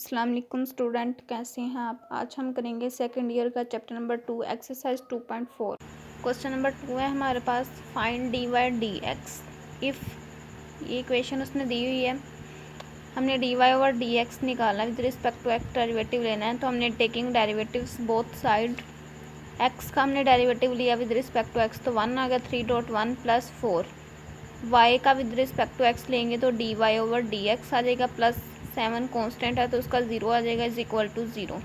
अस्सलाम वालेकुम स्टूडेंट, कैसे हैं आप। आज हम करेंगे सेकंड ईयर का chapter number 2 exercise 2.4। Question number 2 है हमारे पास, find D Y D X if. ये इक्वेशन उसने दी हुई है, हमने D Y over D x निकालना है। With respect to x derivative लेना है, तो हमने taking derivatives both side. X का हमने डेरिवेटिव लिया विद रिस्पेक्ट टू एक्स, तो 1 आ गया, 3.1 प्लस 4। वाई का विद रिस्पेक्ट टू एक्स लेंगे तो D Y over D X आ जाएगा, प्लस 7 कॉन्स्टेंट है तो उसका 0 आ जाएगा, इज इक्वल टू 0।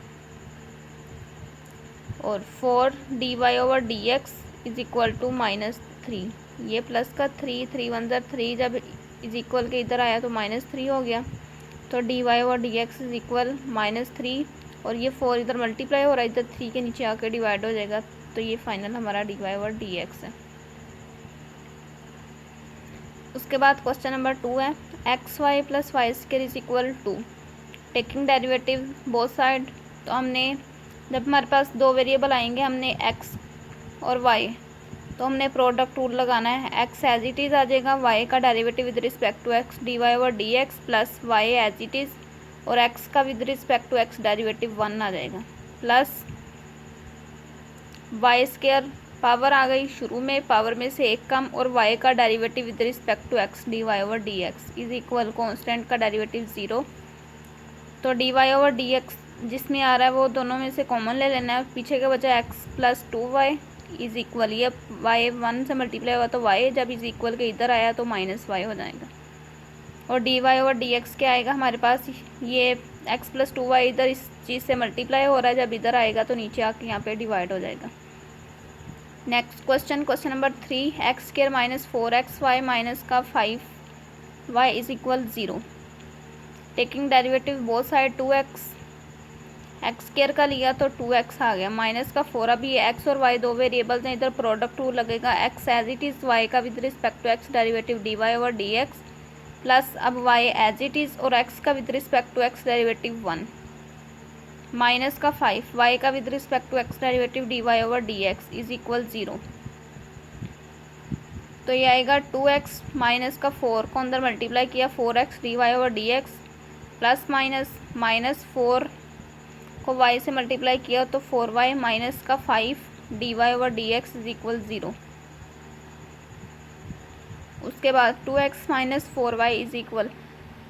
और 4 d Y over D x is equal to -3। ये प्लस का 3 1 3, जब इज इक्वल के इधर आया तो -3 हो गया, तो D Y over D x is equal -3। और ये 4 इधर मल्टीप्लाई हो रहा है, इधर 3 के नीचे आकर डिवाइड हो जाएगा, तो ये फाइनल हमारा d Y over D x है। उसके बाद क्वेश्चन नंबर 2 है, x y plus Y square is equal to. Taking derivative both side, तो हमने जब हमारे पास दो वेरिएबल आएंगे, हमने एक्स और वाई, तो हमने प्रोडक्ट रूल लगाना है। एक्स एज इट इज़ आ जाएगा, वाई का derivative with respect to x d Y over D x, plus y as it is, और एक्स का with respect to x derivative 1 आ जाएगा, प्लस वाई स्क्वायर, पावर आ गई शुरू में, पावर में से एक कम, और y का derivative with respect to x d Y over D x is equal, constant का डेरिवेटिव 0। तो D Y over D x जिसमें आ रहा है वो दोनों में से कॉमन ले लेना है, पीछे के बचा x plus 2y is equal, ये y 1 से मल्टीप्लाई हुआ तो y, जब इज इक्वल के इधर आया तो -y हो जाएगा। और d Y over D x क्या आएगा हमारे पास, ये x प्लस 2y इधर इस चीज़ से मल्टीप्लाई हो रहा है, जब इधर आएगा तो नीचे आके यहाँ पे डिवाइड हो जाएगा। Next question, question number 3, x square minus 4x y minus का 5y is equal 0। Taking derivative both side 2x, x square का लिया तो 2x आ गया, माइनस का 4। अभी ये x और y दो वेरिएबल्स हैं, इधर प्रोडक्ट रूल लगेगा। x as it is, y का with respect to x derivative D Y over D x, plus अब y एज इट इज़ और x का with respect to x derivative 1, minus का 5, y का with respect to x derivative D Y over D x is equal 0। तो ये आएगा 2x minus का 4 को अंदर मल्टीप्लाई किया, 4x d Y over D x, plus minus 4 को y से मल्टीप्लाई किया तो 4y माइनस का 5 d Y over D x is equal 0। उसके बाद 2x minus 4y is equal,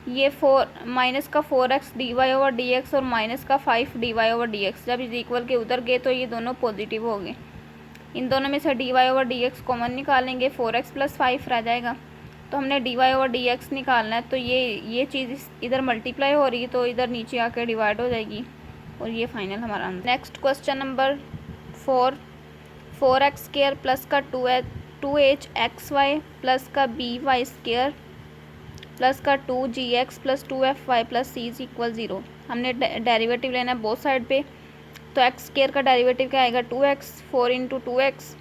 ये 4 माइनस का 4x d Y over D x और माइनस का 5 d Y over D x, जब इज इक्वल के उधर गए तो ये दोनों पॉजिटिव हो गए। इन दोनों में से d Y over D x common निकालेंगे, 4x प्लस 5 रह जाएगा। तो हमने D Y over D x निकालना है, तो ये चीज़ इधर मल्टीप्लाई हो रही है तो इधर नीचे आकर डिवाइड हो जाएगी, और ये फाइनल हमारा answer. Next question number 4, 4x square plus का 2h एक्स वाई प्लस का बी वाई स्क्वायर प्लस का 2gx plus 2fy plus c is equal 0। हमने डेरिवेटिव लेना है बोथ साइड पे, तो एक्स स्क्वायर का डेरिवेटिव क्या आएगा 2x, 4 इंटू 2x।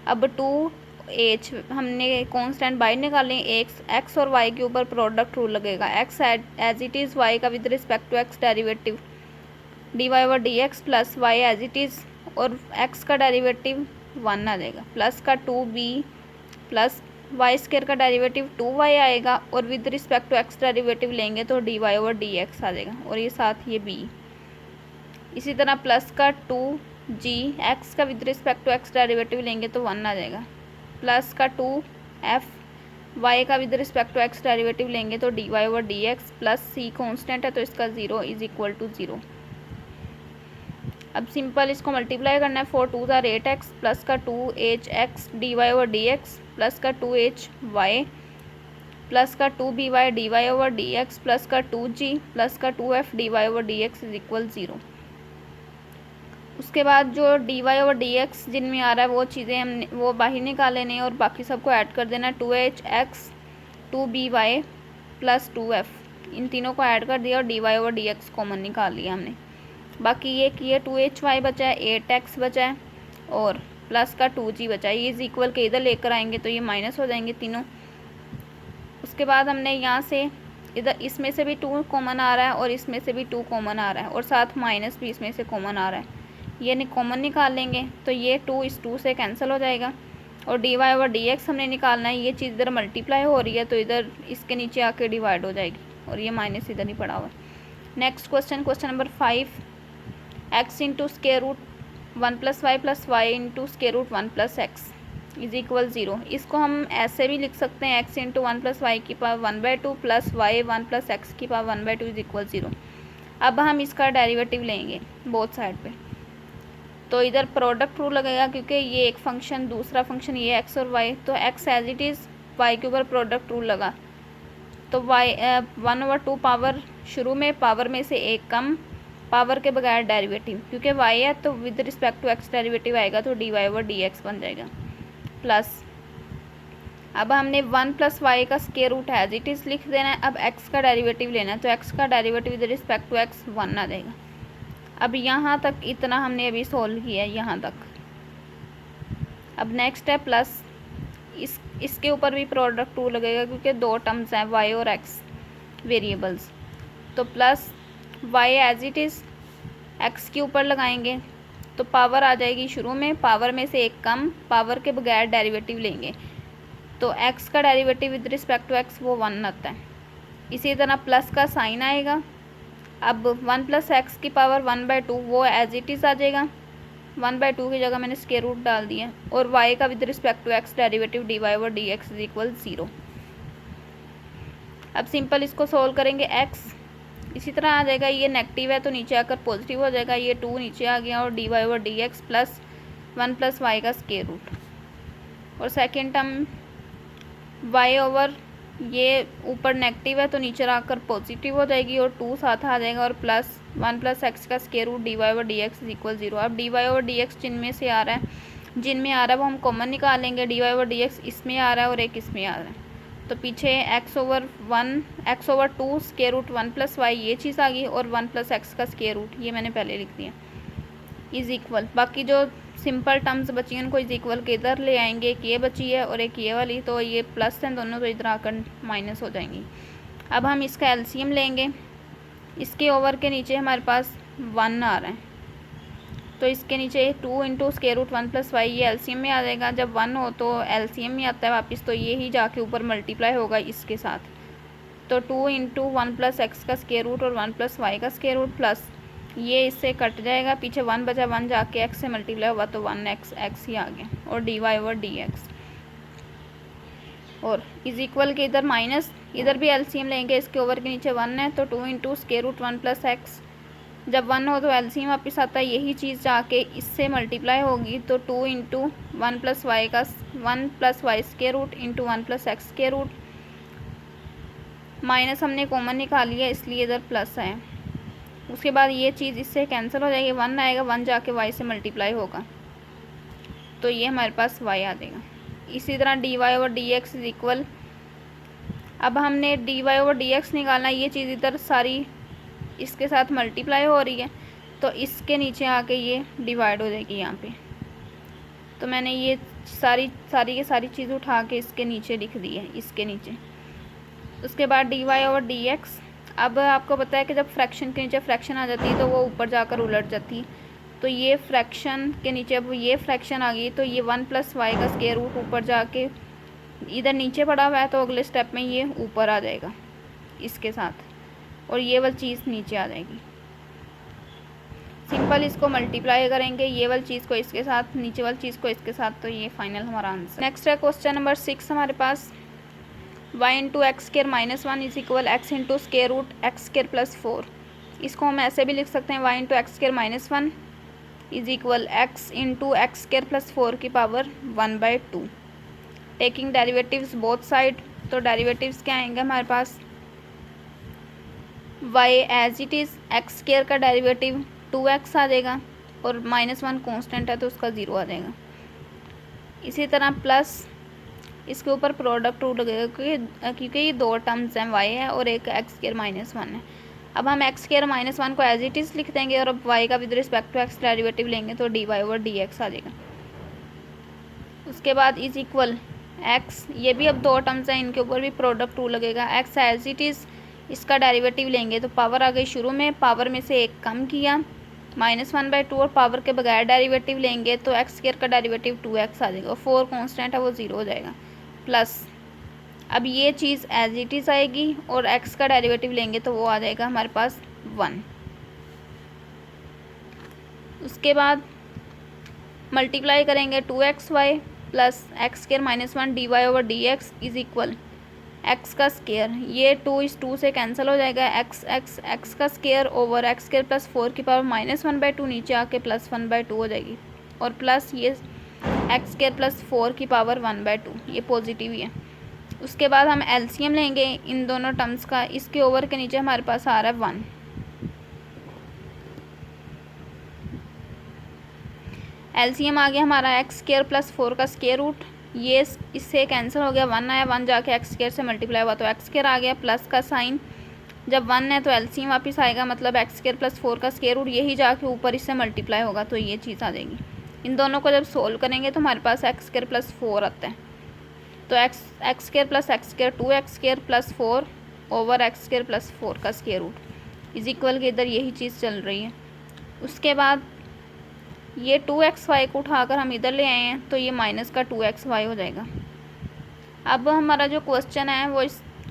अब 2h हमने कॉन्स्टेंट बाहर निकालें, एक्स और y के ऊपर प्रोडक्ट रूल लगेगा। X as it is, y का with respect to x derivative D Y over D x, plus y as it is और x का डेरिवेटिव 1 आ जाएगा, प्लस का 2b प्लस वाई स्क्वायर का डेरिवेटिव 2y आएगा, और with respect to x derivative लेंगे तो D Y over D X आ जाएगा, और ये साथ ये b। इसी तरह प्लस का 2g एक्स का with respect to x derivative लेंगे तो 1 आ जाएगा, प्लस का 2f y का with respect to x derivative लेंगे तो D Y over D x, plus c constant है तो इसका 0 इज इक्वल टू 0। अब सिंपल इसको मल्टीप्लाई करना है, 4 2 8x प्लस का 2hx d Y over D x plus का 2hy प्लस का 2by d Y over D x plus का 2g प्लस का 2f d Y over D x is equal 0। उसके बाद जो d Y over D x जिनमें आ रहा है वो चीज़ें हम वो बाहर निकाल लेने और बाकी सबको ऐड कर देना, 2hx 2by प्लस 2f, इन तीनों को ऐड कर दिया और d Y over D x common निकाल लिया हमने। बाकी ये किए 2hy बचा है, 8x बचा है और प्लस का 2g बचा है, ये इज इक्वल के इधर लेकर आएंगे तो ये माइनस हो जाएंगे तीनों। उसके बाद हमने यहाँ से इधर इसमें से भी 2 कॉमन आ रहा है और इसमें से भी 2 कॉमन आ रहा है, और साथ माइनस भी इसमें से कॉमन आ रहा है, ये कॉमन निकाल लेंगे तो ये 2 इस 2 से कैंसिल हो जाएगा। और d Y over D x हमने निकालना है, ये चीज़ इधर मल्टीप्लाई हो रही है तो इधर इसके नीचे आके डिवाइड हो जाएगी, और ये माइनस इधर ही पड़ा हुआ है। Next question, question number 5, x into square root 1 + y + y into square root 1 + x is equal 0। इसको हम ऐसे भी लिख सकते हैं, x इंटू 1 + y की पावर 1/2 प्लस y 1 + x की पावर 1/2 इज इक्वल 0। अब हम इसका डेरिवेटिव लेंगे बोथ साइड पे, तो इधर प्रोडक्ट रूल लगेगा क्योंकि ये एक फंक्शन दूसरा फंक्शन ये x और y, तो x as it is y के ऊपर प्रोडक्ट रूल लगा, तो y 1/2 पावर शुरू में, पावर में से एक कम, पावर के बगैर डेरिवेटिव, क्योंकि y है तो with respect to x derivative आएगा तो dy/dx बन जाएगा, प्लस अब हमने 1 + y का square root as it is लिख देना है। अब x का डेरिवेटिव लेना है, तो x का derivative with respect to x 1 आ जाएगा। अब यहाँ तक इतना हमने अभी सोल्व किया है, यहाँ तक। अब नेक्स्ट है प्लस, इसके ऊपर भी प्रोडक्ट रूल लगेगा क्योंकि दो टर्म्स हैं y और x वेरिएबल्स, तो plus y as it is x के ऊपर लगाएंगे तो पावर आ जाएगी शुरू में, पावर में से एक कम, पावर के बगैर डेरिवेटिव लेंगे तो x का derivative with respect to x वो 1 आता है। इसी तरह प्लस का साइन आएगा, अब 1 + x की पावर 1/2 वो एज इट इज़ आ जाएगा, 1/2 की जगह मैंने स्क्वायर रूट डाल दिया, और y का with respect to x derivative dy/dx is equal 0। अब सिंपल इसको सोल्व करेंगे, x इसी तरह आ जाएगा, ये नेगेटिव है तो नीचे आकर पॉजिटिव हो जाएगा, ये 2 नीचे आ गया, और dy/dx प्लस 1 + y का स्क्वायर रूट, और सेकेंड टर्म y ओवर ये ऊपर नेगेटिव है तो नीचे आकर पॉजिटिव हो जाएगी, और 2 साथ आ जाएगा, और प्लस 1 + x का square root dy/dx is equal 0। अब dy/dx जिनमें से आ रहा है, जिनमें आ रहा है वो हम कॉमन निकालेंगे, dy/dx इसमें आ रहा है और एक इसमें आ रहा है, तो पीछे x/2 स्क्वायर रूट 1 + y ये चीज़ आ गई, और 1 + x का स्क्वायर रूट ये मैंने पहले लिख दिया इज इक्वल, बाकी जो सिंपल टर्म्स बची हैं उनको इज इक्वल के इधर ले आएंगे, एक ये बची है और एक ये वाली, तो ये प्लस हैं दोनों, तो इधर आकर माइनस हो जाएंगी। अब हम इसका एलसीएम लेंगे, इसके ओवर के नीचे हमारे पास 1 आ रहा है, तो इसके नीचे 2 इंटू स्क्वायर रूट 1 + y ये एलसीएम में आ जाएगा, जब 1 हो तो एलसीएम में आता है वापस, तो ये ही जाके ऊपर मल्टीप्लाई होगा इसके साथ, तो 2 इंटू 1 + x का स्क्वायर रूट और 1 + y का स्क्वायर रूट, प्लस ये इससे कट जाएगा, पीछे 1 बचा, 1 जाके x से मल्टीप्लाई हुआ तो 1x ही आ गया, और dy/dx, और इज इक्वल के इधर माइनस, इधर भी एलसीएम लेंगे, इसके ओवर के नीचे 1 है तो 2 इंटू स्क्वायर रूट 1 + x, जब 1 हो तो एलसीएम वापस आता है, यही चीज़ जाके इससे मल्टीप्लाई होगी, तो 2 इंटू 1 + y का 1 + y square root into 1 + x square root, minus हमने कॉमन निकाल लिया इसलिए इधर प्लस है, उसके बाद ये चीज़ इससे कैंसिल हो जाएगी, 1 आएगा, 1 जाके y से मल्टीप्लाई होगा, तो ये हमारे पास y आ जाएगा। इसी तरह dy/dx इज इक्वल, अब हमने dy/dx निकालना, ये चीज़ इधर सारी इसके साथ मल्टीप्लाई हो रही है, तो इसके नीचे आके ये डिवाइड हो जाएगी यहाँ पे, तो मैंने ये सारी की सारी चीज़ उठा के इसके नीचे लिख दी है, इसके नीचे। उसके बाद dy/dx, अब आपको पता है कि जब फ्रैक्शन के नीचे फ्रैक्शन आ जाती है तो वो ऊपर जाकर उलट जाती है, तो ये फ्रैक्शन के नीचे अब ये फ्रैक्शन आ गई, तो ये 1 + y का स्क्वायर रूट ऊपर जाके इधर नीचे पड़ा हुआ है, तो अगले स्टेप में ये ऊपर आ जाएगा इसके साथ, और ये वाली चीज़ नीचे आ जाएगी। सिंपल इसको मल्टीप्लाई करेंगे, ये वाली चीज़ को इसके साथ, नीचे वाली चीज़ को इसके साथ, तो ये फाइनल हमारा आंसर। नेक्स्ट है क्वेश्चन नंबर 6 हमारे पास, y into x square -1 is equal x into square root x square plus 4। इसको हम ऐसे भी लिख सकते हैं, y into x square -1 is equal x into x square plus 4 की power 1/2। Taking derivatives both side, तो डेरिवेटिव्स क्या आएंगे हमारे पास, y as it is x square का डेरिवेटिव 2x आ जाएगा, और -1 कांस्टेंट है तो उसका 0 आ जाएगा। इसी तरह प्लस इसके ऊपर प्रोडक्ट रूल लगेगा क्योंकि ये दो टर्म्स हैं, y है और एक x स्क्वायर -1 है। अब हम x स्क्वायर -1 को एज इट इज़ लिख देंगे, और अब y का with respect to x derivative लेंगे तो dy/dx आ जाएगा। उसके बाद इज इक्वल x, ये भी अब दो टर्म्स हैं, इनके ऊपर भी प्रोडक्ट रूल लगेगा, x एज इट इज़ इसका डेरिवेटिव लेंगे तो पावर आ गई शुरू में, पावर में से एक कम किया -1/2, और पावर के बगैर डेरिवेटिव लेंगे तो x स्क्वायर का डेरिवेटिव 2x आ जाएगा, 4 कांस्टेंट है वो 0 हो जाएगा, प्लस अब ये चीज़ एज इट इज़ आएगी, और x का डेरिवेटिव लेंगे तो वो आ जाएगा हमारे पास 1। उसके बाद मल्टीप्लाई करेंगे 2xy plus x square minus 1 dy over D x is equal x का स्केयर, ये 2 इस 2 से कैंसिल हो जाएगा, एक्स का square over x square plus 4 की पावर -1/2 नीचे आके +1/2 हो जाएगी, और प्लस ये एक्स स्केयर प्लस 4 की पावर 1/2, ये पॉजिटिव ही है। उसके बाद हम एलसीएम लेंगे इन दोनों टर्म्स का, इसके ओवर के नीचे हमारे पास आ रहा है 1। एलसीएम आ गया हमारा एक्स स्केयर प्लस 4 का स्केयर रूट, ये इससे कैंसिल हो गया, 1 आया, 1 जाके एक्स स्केयर से मल्टीप्लाई हुआ तो एक्स स्केयर आ गया, प्लस का साइन, जब 1 है तो एलसीएम वापस आएगा, मतलब एक्स स्केयर प्लस 4 का स्केयर रूट यही जाके ऊपर इससे मल्टीप्लाई होगा, तो ये चीज़ आ जाएगी। इन दोनों को जब सोल्व करेंगे तो हमारे पास एक्स स्केयर प्लस 4 आता है, तो x square plus x square 2x square plus 4 over x square plus 4 का स्केयर रूट इज इक्वल के इधर यही चीज़ चल रही है। उसके बाद ये 2xy को उठाकर हम इधर ले आए हैं, तो ये माइनस का 2xy हो जाएगा। अब हमारा जो क्वेश्चन है वो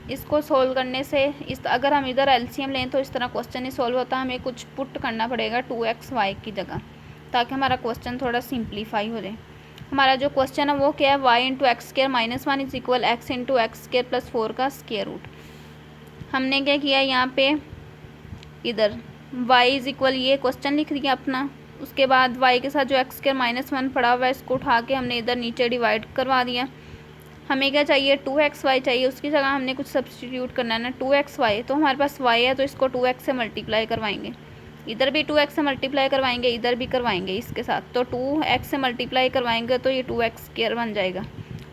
इसको सोल्व करने से अगर हम इधर एलसीएम लें तो इस तरह क्वेश्चन नहीं सोल्व होता, हमें कुछ पुट करना पड़ेगा 2xy की जगह, ताकि हमारा क्वेश्चन थोड़ा सिंप्लीफाई हो जाए। हमारा जो क्वेश्चन है वो क्या है, y into x square minus 1 is equal x into x square plus 4 का स्केयर रूट। हमने क्या किया यहाँ पे, इधर y इज इक्वल ये क्वेश्चन लिख दिया अपना, उसके बाद y के साथ जो एक्स स्केयर माइनस 1 पड़ा हुआ है इसको उठा के हमने इधर नीचे डिवाइड करवा दिया। हमें क्या चाहिए, 2xy चाहिए, उसकी जगह हमने कुछ सब्सटीट्यूट करना है ना, 2xy, तो हमारे पास y है तो इसको 2x से मल्टीप्लाई करवाएंगे, इधर भी 2x से मल्टीप्लाई करवाएंगे, इधर भी करवाएंगे इसके साथ, तो 2x से मल्टीप्लाई करवाएंगे तो ये 2x स्केयर बन जाएगा,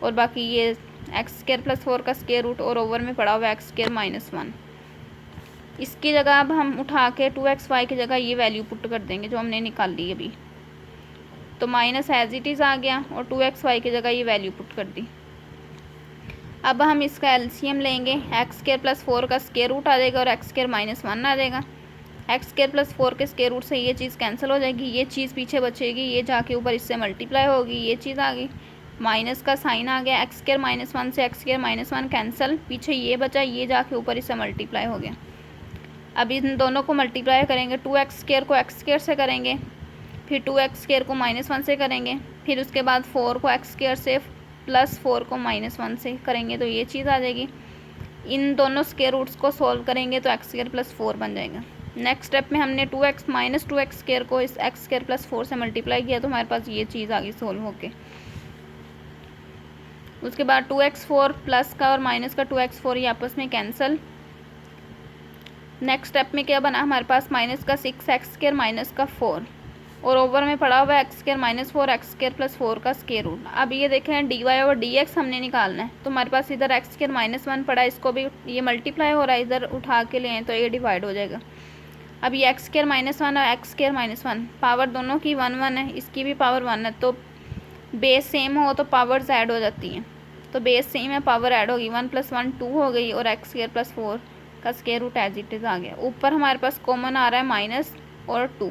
और बाकी ये एक्स स्केयर प्लस 4 का स्केयर रूट और ओवर में पड़ा हुआ एक्स स्केयर माइनस 1, इसकी जगह अब हम उठा के 2xy की जगह ये वैल्यू पुट कर देंगे जो हमने निकाल ली अभी, तो माइनस एज इट इज़ आ गया और 2xy की जगह ये वैल्यू पुट कर दी। अब हम इसका एलसीएम लेंगे, एक्स स्केयर प्लस 4 का स्केयर रूट आ जाएगा और एक्स स्केयर माइनस 1 आ जाएगा, एक्स स्केयर प्लस 4 के स्केयर रूट से ये चीज़ कैंसिल हो जाएगी, ये चीज़ पीछे बचेगी, ये जाके ऊपर इससे मल्टीप्लाई होगी, ये चीज़ आ गई, माइनस का साइन आ गया, एक्स स्केयर माइनस 1 से एक्स स्केयर माइनस 1 कैंसिल, पीछे ये बचा, ये जाके ऊपर इससे मल्टीप्लाई हो गया। अब इन दोनों को मल्टीप्लाई करेंगे, 2x स्केयर को एक्स स्केयर से करेंगे, फिर 2x स्केयर को -1 से करेंगे, फिर उसके बाद 4 को एक्स स्केयर से प्लस 4 को -1 से करेंगे, तो ये चीज़ आ जाएगी। इन दोनों स्केयर रूट्स को सॉल्व करेंगे तो एक्स स्केयर प्लस 4 बन जाएगा। नेक्स्ट स्टेप में हमने 2x माइनस 2x स्केयर को इस एक्स स्केयर प्लस 4 से मल्टीप्लाई किया, तो हमारे पास ये चीज़ आ गई सोल्व होके। उसके बाद 2x4 प्लस का और माइनस का 2x4 ये आपस में कैंसिल। नेक्स्ट स्टेप में क्या बना हमारे पास, माइनस का 6x स्केयर माइनस का 4 और ओवर में पड़ा हुआ x square minus 4 x square plus 4 का स्केयर रूट। अब ये देखें dy ओवर dx हमने निकालना है, तो हमारे पास इधर एक्स स्केयर -1 पड़ा है, इसको भी ये मल्टीप्लाई हो रहा है, इधर उठा के ले आए तो ये डिवाइड हो जाएगा। अब ये एक्स स्केयर -1 और एक्स स्केयर -1 पावर दोनों की 1 है, इसकी भी पावर 1 है, तो बेस सेम हो तो पावर्स ऐड हो जाती हैं, तो बेस सेम है पावर ऐड होगी, 1 + 1 2 हो गई और एक्स स्केयर प्लस 4 का square root as it is आ गया। ऊपर हमारे पास कॉमन आ रहा है माइनस और 2,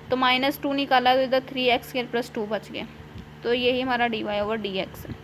तो -2 निकाला तो इधर 3x स्केयर प्लस 2 बच गया, तो यही हमारा dy ओवर dx है।